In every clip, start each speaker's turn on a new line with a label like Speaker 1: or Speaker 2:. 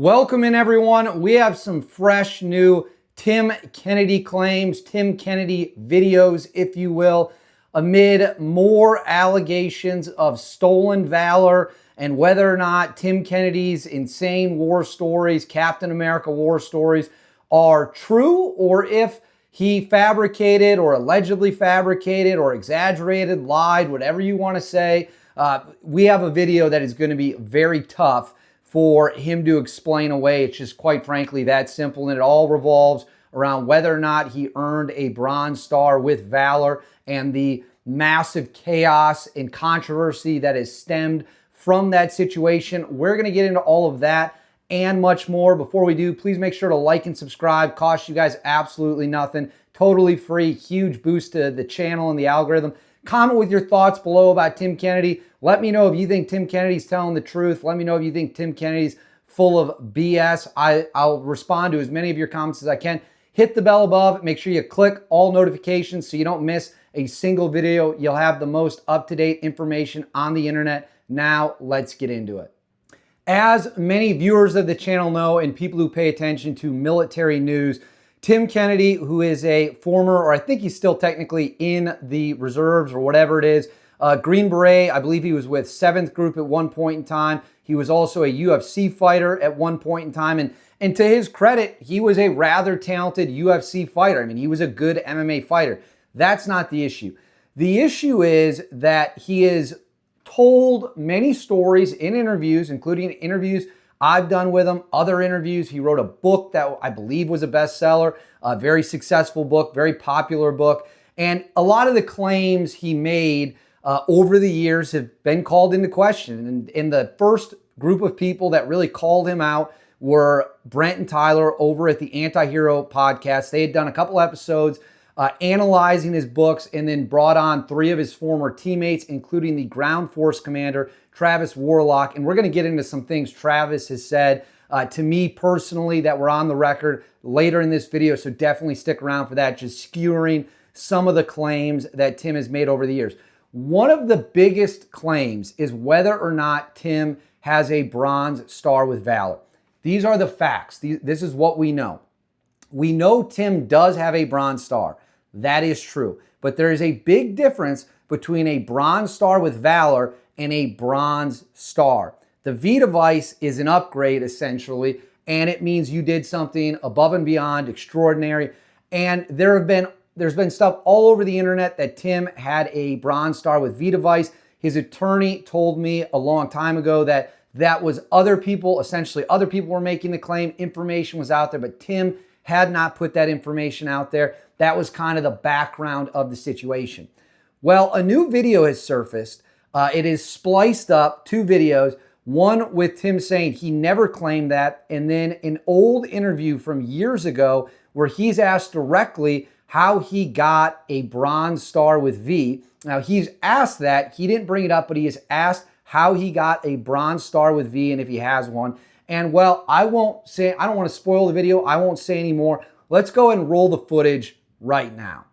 Speaker 1: Welcome in, everyone. We have some fresh new Tim Kennedy claims, Tim Kennedy videos, if you will, amid more allegations of stolen valor and whether or not Tim Kennedy's insane war stories, Captain America war stories, are true, or if he fabricated or allegedly fabricated or exaggerated, lied, whatever you want to say. We have a video that is going to be very tough for him to explain away. It's just quite frankly that simple, and it all revolves around whether or not he earned a Bronze Star with Valor and the massive chaos and controversy that has stemmed from that situation. We're going to get into all of that and much more. Before we do, please make sure to like and subscribe. Costs you guys absolutely nothing. Totally free. Huge boost to the channel and the algorithm. Comment with your thoughts below about Tim Kennedy. Let me know if you think Tim Kennedy's telling the truth. Let me know if you think Tim Kennedy's full of BS. I'll respond to as many of your comments as I can. Hit the bell above. Make sure you click all notifications so you don't miss a single video. You'll have the most up-to-date information on the internet. Now, let's get into it. As many viewers of the channel know and people who pay attention to military news, Tim Kennedy, who is a former, or I think he's still technically in the reserves or whatever it is, Green Beret, I believe he was with 7th Group at one point in time. He was also a UFC fighter at one point in time. And to his credit, he was a rather talented UFC fighter. I mean, he was a good MMA fighter. That's not the issue. The issue is that he has told many stories in interviews, including interviews I've done with him, other interviews. He wrote a book that I believe was a bestseller, a very successful book, very popular book. And a lot of the claims he made over the years have been called into question. And the first group of people that really called him out were Brent and Tyler over at the Antihero Podcast. They had done a couple episodes analyzing his books and then brought on 3 of his former teammates, including the ground force commander, Travis Warlock. And we're going to get into some things Travis has said to me personally that were on the record later in this video. So definitely stick around for that, just skewering some of the claims that Tim has made over the years. One of the biggest claims is whether or not Tim has a Bronze Star with Valor. These are the facts. This is what we know. We know Tim does have a Bronze Star. That is true. But there is a big difference between a Bronze Star with Valor and a Bronze Star. The V device is an upgrade, essentially, and it means you did something above and beyond extraordinary. And there's been stuff all over the internet that Tim had a Bronze Star with V device. His attorney told me a long time ago that was other people, essentially other people were making the claim. Information was out there, but Tim had not put that information out there. That was kind of the background of the situation. Well, a new video has surfaced. It is spliced up, 2 videos, one with Tim saying he never claimed that, and then an old interview from years ago where he's asked directly how he got a Bronze Star with V. Now, he's asked that. He didn't bring it up, but he has asked how he got a Bronze Star with V and if he has one. And well, I don't want to spoil the video. I won't say any more. Let's go ahead and roll the footage right now.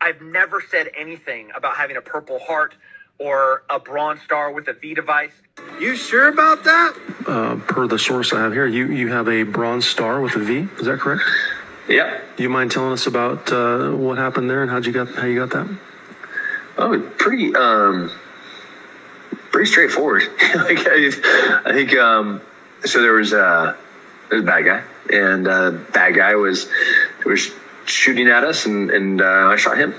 Speaker 2: I've never said anything about having a Purple Heart or a Bronze Star with a V device.
Speaker 3: You sure about that?
Speaker 4: Per the source I have here, you have a Bronze Star with a V. Is that correct?
Speaker 3: Yep.
Speaker 4: Do you mind telling us about what happened there and how you got that?
Speaker 3: Oh, pretty straightforward. I think so. There was a bad guy, and bad guy was shooting at us, and I shot him.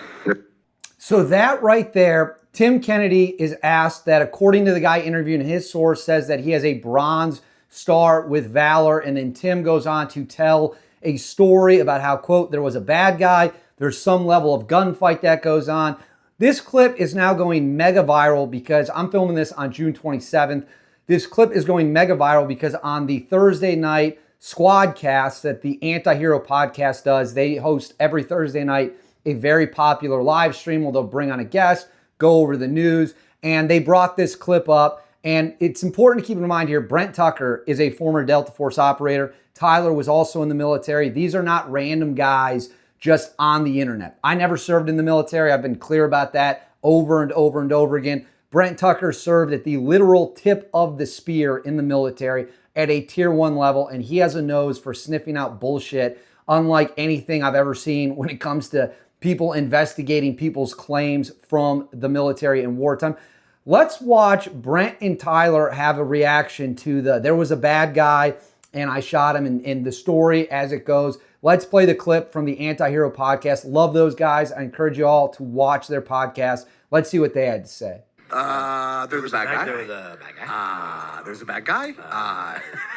Speaker 1: So that right there, Tim Kennedy is asked that, according to the guy interviewing, his source says that he has a Bronze Star with Valor, and then Tim goes on to tell a story about how, quote, there was a bad guy, there's some level of gunfight that goes on. This clip is now going mega viral because I'm filming this on June 27th. This clip is going mega viral because on the Thursday night Squadcast that the Antihero Podcast does, they host every Thursday night a very popular live stream where they'll bring on a guest, go over the news, and they brought this clip up. And it's important to keep in mind here, Brent Tucker is a former Delta Force operator. Tyler was also in the military. These are not random guys just on the internet. I never served in the military. I've been clear about that over and over and over again. Brent Tucker served at the literal tip of the spear in the military. at a tier 1 level, and he has a nose for sniffing out bullshit, unlike anything I've ever seen when it comes to people investigating people's claims from the military in wartime. Let's watch Brent and Tyler have a reaction to there was a bad guy and I shot him in the story as it goes. Let's play the clip from the Antihero Podcast. Love those guys. I encourage you all to watch their podcast. Let's see what they had to say.
Speaker 5: There's a bad guy. There's a bad guy.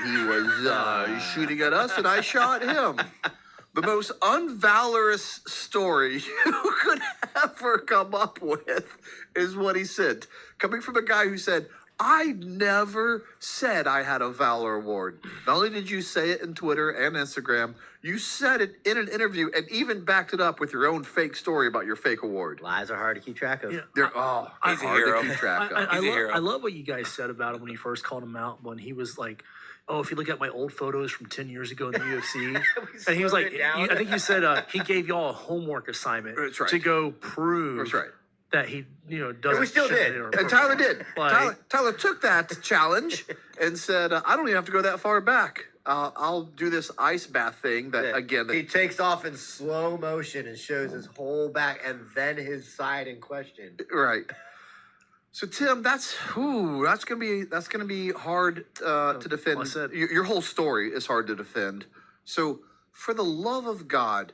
Speaker 5: He was shooting at us, and I shot him. The most unvalorous story you could ever come up with is what he said. Coming from a guy who said, I never said I had a Valor Award. Not only did you say it in Twitter and Instagram, you said it in an interview and even backed it up with your own fake story about your fake award.
Speaker 6: Lies are hard to keep track of.
Speaker 5: Yeah, they're
Speaker 7: he's a
Speaker 5: hard
Speaker 7: hero.
Speaker 5: to keep track of.
Speaker 7: I love what you guys said about him when he first called him out, when he was like, oh, if you look at my old photos from 10 years ago in the UFC, and he was like, I think you said he gave y'all a homework assignment to go prove that he, doesn't.
Speaker 6: And we still did.
Speaker 5: And Tyler did. Tyler took that challenge and said, I don't even have to go that far back. I'll do this ice bath thing
Speaker 6: he takes off in slow motion and shows his whole back and then his side in question.
Speaker 5: Right. So Tim, that's gonna be hard to defend. Your whole story is hard to defend. So for the love of God,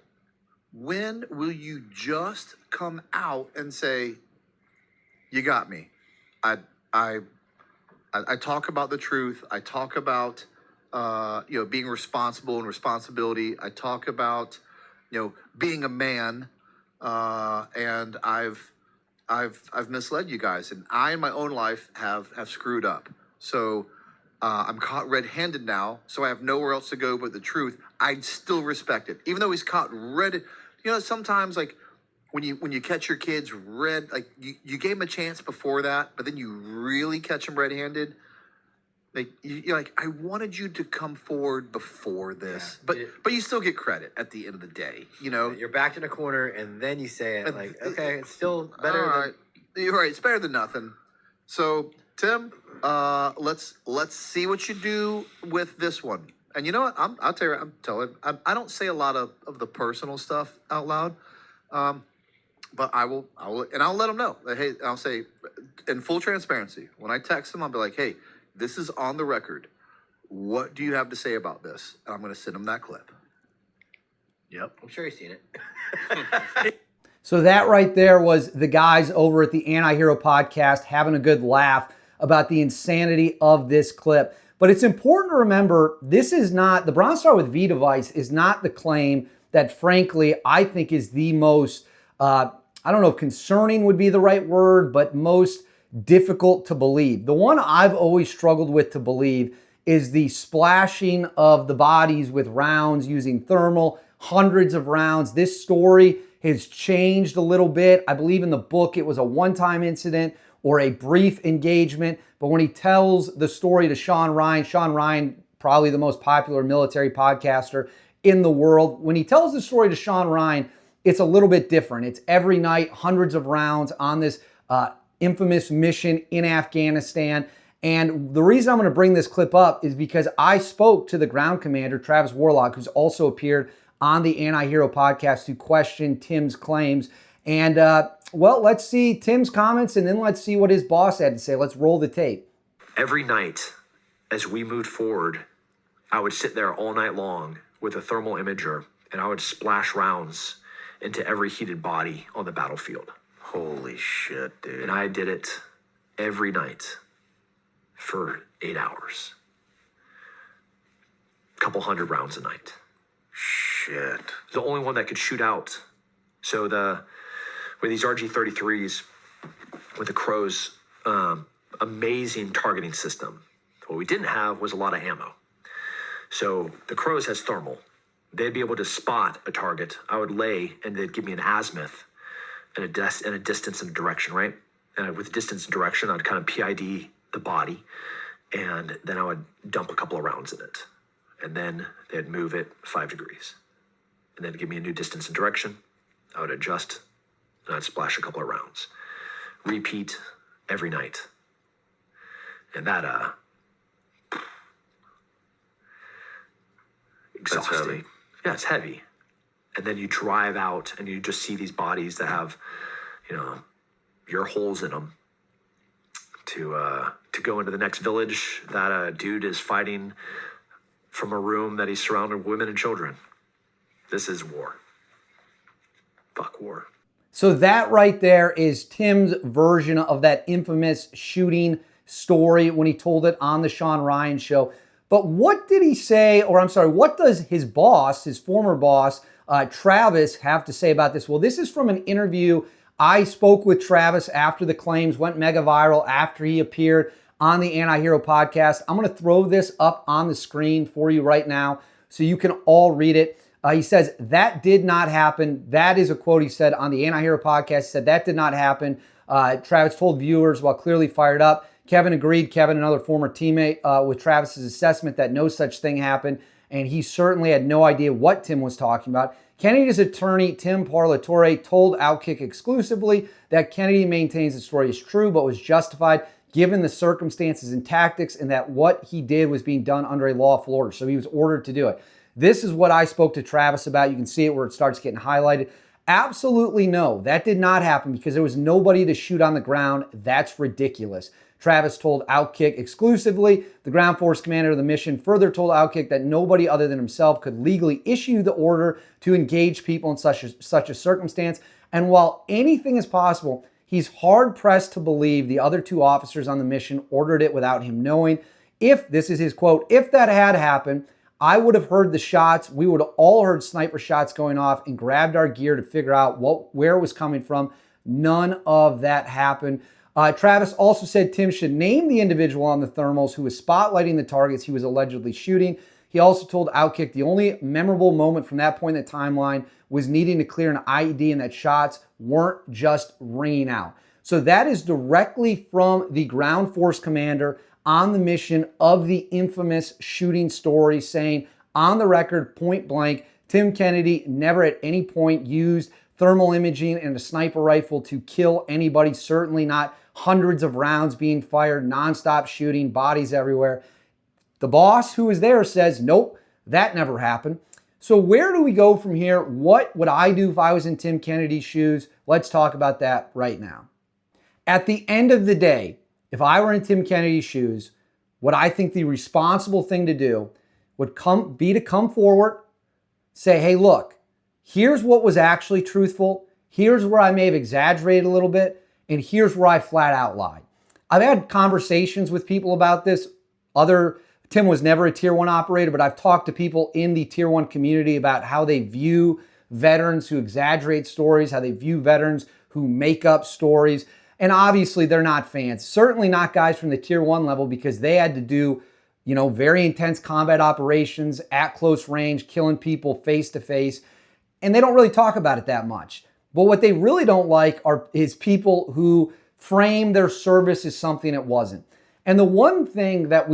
Speaker 5: when will you just come out and say, you got me? I talk about the truth. I talk about being responsible and responsibility. I talk about being a man, and I've misled you guys, and I in my own life have screwed up. So I'm caught red-handed now, so I have nowhere else to go but the truth. I still respect it, even though he's caught red. Sometimes like when you catch your kids red, like you gave him a chance before that, but then you really catch them red-handed. Like you're like, I wanted you to come forward before this, but you still get credit at the end of the day.
Speaker 6: You're backed in a corner, and then you say it like, okay, it's still better.
Speaker 5: All right, you're right. It's better than nothing. So Tim, let's see what you do with this one. And you know what? I'll tell you. I don't say a lot of the personal stuff out loud, but I will, and I'll let them know. Hey, I'll say in full transparency when I text them, I'll be like, hey, this is on the record. What do you have to say about this? And I'm going to send them that clip.
Speaker 6: Yep, I'm sure you've seen it.
Speaker 1: So that right there was the guys over at the Antihero Podcast having a good laugh about the insanity of this clip. But it's important to remember, this is not, the Bronze Star with V device is not the claim that, frankly, I think is the most, I don't know if concerning would be the right word, but most difficult to believe. The one I've always struggled with to believe is the splashing of the bodies with rounds using thermal, hundreds of rounds. This story has changed a little bit. I believe in the book it was a one-time incident or a brief engagement. But when he tells the story to Shawn Ryan, probably the most popular military podcaster in the world, when he tells the story to Shawn Ryan, it's a little bit different. It's every night, hundreds of rounds on this infamous mission in Afghanistan. And the reason I'm going to bring this clip up is because I spoke to the ground commander, Travis Warlock, who's also appeared on the Antihero Podcast to question Tim's claims. And let's see Tim's comments, and then let's see what his boss had to say. Let's roll the tape.
Speaker 8: Every night as we moved forward, I would sit there all night long with a thermal imager, and I would splash rounds into every heated body on the battlefield.
Speaker 5: Holy shit, dude.
Speaker 8: And I did it every night for 8 hours. A couple hundred rounds a night.
Speaker 5: Shit.
Speaker 8: The only one that could shoot out. So with these RG-33s, with the Crow's amazing targeting system, what we didn't have was a lot of ammo. So the Crow's has thermal. They'd be able to spot a target. I would lay, and they'd give me an azimuth and a distance and direction, right? And with distance and direction, I'd kind of PID the body, and then I would dump a couple of rounds in it. And then they'd move it 5 degrees. And then give me a new distance and direction. I would adjust, and I'd splash a couple of rounds. Repeat every night. And that exhausting.
Speaker 4: heavy.
Speaker 8: Yeah, it's heavy. And then you drive out and you just see these bodies that have, your holes in them to go into the next village that a dude is fighting from a room that he's surrounded with women and children. This is war. Fuck war.
Speaker 1: So that right there is Tim's version of that infamous shooting story when he told it on the Shawn Ryan show. But what did he say, what does his boss, his former boss, Travis, have to say about this? Well, this is from an interview. I spoke with Travis after the claims went mega viral, after he appeared on the Antihero Podcast. I'm going to throw this up on the screen for you right now so you can all read it. He says, that did not happen. That is a quote he said on the Antihero Podcast. He said, that did not happen. Travis told viewers while clearly fired up. Kevin agreed. Kevin, another former teammate, with Travis's assessment that no such thing happened. And he certainly had no idea what Tim was talking about. Kennedy's attorney, Tim Parlatore, told Outkick exclusively that Kennedy maintains the story is true, but was justified given the circumstances and tactics, and that what he did was being done under a lawful order. So he was ordered to do it. This is what I spoke to Travis about. You can see it where it starts getting highlighted. Absolutely no, that did not happen because there was nobody to shoot on the ground. That's ridiculous. Travis told Outkick exclusively. The ground force commander of the mission further told Outkick that nobody other than himself could legally issue the order to engage people in such a circumstance. And while anything is possible, he's hard-pressed to believe the other two officers on the mission ordered it without him knowing. If, this is his quote, if that had happened, I would have heard the shots. We would have all heard sniper shots going off and grabbed our gear to figure out where it was coming from. None of that happened. Travis also said Tim should name the individual on the thermals who was spotlighting the targets he was allegedly shooting. He also told Outkick the only memorable moment from that point in the timeline was needing to clear an IED and that shots weren't just ringing out. So that is directly from the ground force commander on the mission of the infamous shooting story, saying on the record, point blank, Tim Kennedy never at any point used thermal imaging and a sniper rifle to kill anybody, certainly not hundreds of rounds being fired, nonstop shooting, bodies everywhere. The boss who was there says, nope, that never happened. So where do we go from here? What would I do if I was in Tim Kennedy's shoes? Let's talk about that right now. At the end of the day, if I were in Tim Kennedy's shoes, what I think the responsible thing to do would be to come forward, say, hey, look, here's what was actually truthful. Here's where I may have exaggerated a little bit. And here's where I flat out lied. I've had conversations with people about this. Tim was never a Tier 1 operator, but I've talked to people in the Tier 1 community about how they view veterans who exaggerate stories, how they view veterans who make up stories. And obviously they're not fans. Certainly not guys from the Tier 1 level because they had to do, very intense combat operations at close range, killing people face to face. And they don't really talk about it that much. But what they really don't like is people who frame their service as something it wasn't. And the one thing that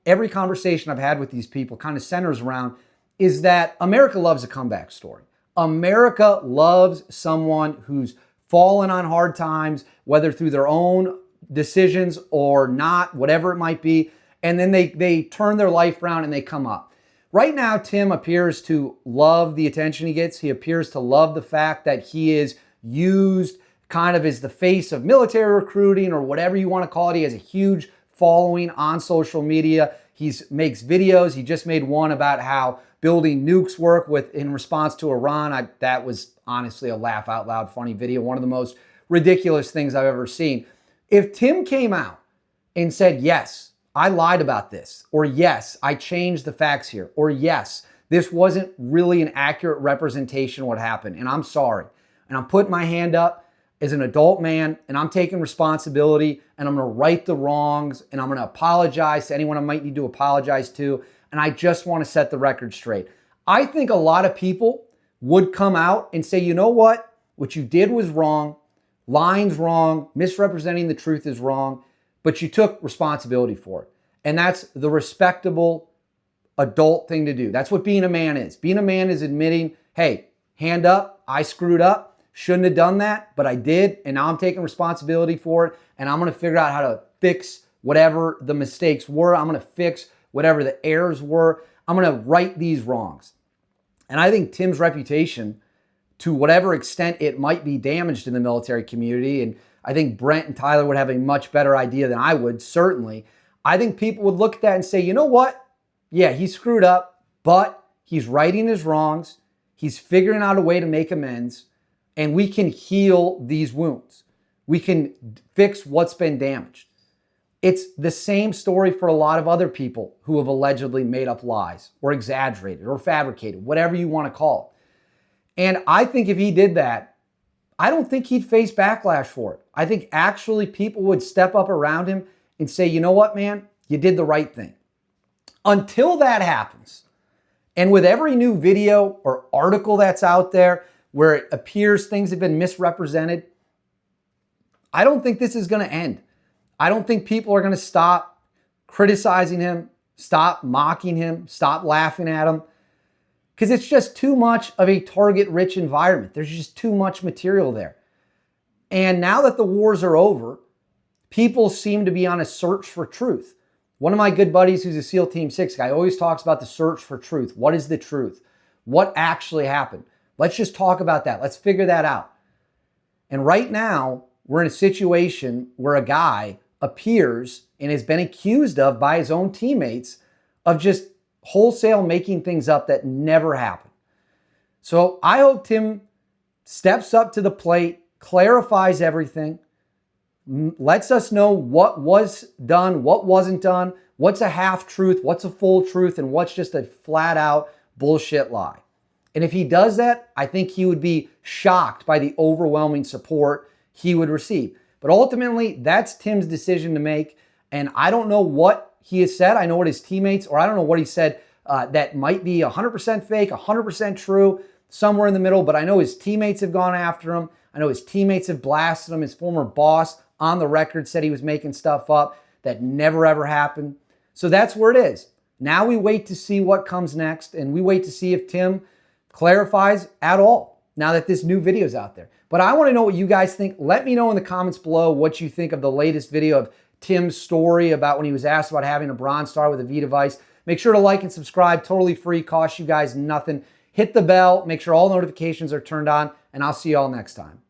Speaker 1: every conversation I've had with these people kind of centers around is that America loves a comeback story. America loves someone who's fallen on hard times, whether through their own decisions or not, whatever it might be. And then they turn their life around and they come up. Right now, Tim appears to love the attention he gets. He appears to love the fact that he is used kind of as the face of military recruiting or whatever you want to call it. He has a huge following on social media. He makes videos. He just made one about how building nukes work in response to Iran. That was honestly a laugh out loud funny video. One of the most ridiculous things I've ever seen. If Tim came out and said, yes, I lied about this, or yes, I changed the facts here, or yes, this wasn't really an accurate representation of what happened, and I'm sorry. And I'm putting my hand up as an adult man, and I'm taking responsibility, and I'm going to right the wrongs, and I'm going to apologize to anyone I might need to apologize to, and I just want to set the record straight. I think a lot of people would come out and say, you know what you did was wrong, lying's wrong, misrepresenting the truth is wrong, but you took responsibility for it. And that's the respectable adult thing to do. That's what being a man is. Being a man is admitting, hey, hand up, I screwed up, shouldn't have done that, but I did, and now I'm taking responsibility for it, and I'm going to figure out how to fix whatever the mistakes were. I'm going to fix whatever the errors were. I'm going to right these wrongs. And I think Tim's reputation, to whatever extent it might be damaged in the military community, and I think Brent and Tyler would have a much better idea than I would, certainly. I think people would look at that and say, you know what? Yeah, he screwed up, but he's righting his wrongs. He's figuring out a way to make amends, and we can heal these wounds. We can fix what's been damaged. It's the same story for a lot of other people who have allegedly made up lies or exaggerated or fabricated, whatever you want to call it. And I think if he did that, I don't think he'd face backlash for it. I think actually people would step up around him and say, you know what, man, you did the right thing. Until that happens, and with every new video or article that's out there where it appears things have been misrepresented, I don't think this is going to end. I don't think people are going to stop criticizing him, stop mocking him, stop laughing at him, because it's just too much of a target-rich environment. There's just too much material there. And now that the wars are over, people seem to be on a search for truth. One of my good buddies who's a SEAL Team 6 guy always talks about the search for truth. What is the truth? What actually happened? Let's just talk about that. Let's figure that out. And right now, we're in a situation where a guy appears and has been accused of by his own teammates of just wholesale making things up that never happened. So I hope Tim steps up to the plate, clarifies everything, lets us know what was done, what wasn't done, what's a half truth, what's a full truth, and what's just a flat out bullshit lie. And if he does that, I think he would be shocked by the overwhelming support he would receive. But ultimately, that's Tim's decision to make. And I don't know what he has said. I know what his teammates, or I don't know what he said that might be 100% fake, 100% true, somewhere in the middle. But I know his teammates have gone after him. I know his teammates have blasted him. His former boss on the record said he was making stuff up that never ever happened. So that's where it is. Now we wait to see what comes next, and we wait to see if Tim clarifies at all now that this new video is out there. But I want to know what you guys think. Let me know in the comments below what you think of the latest video of Tim's story about when he was asked about having a Bronze Star with a V device. Make sure to like and subscribe. Totally free. Costs you guys nothing. Hit the bell. Make sure all notifications are turned on, and I'll see you all next time.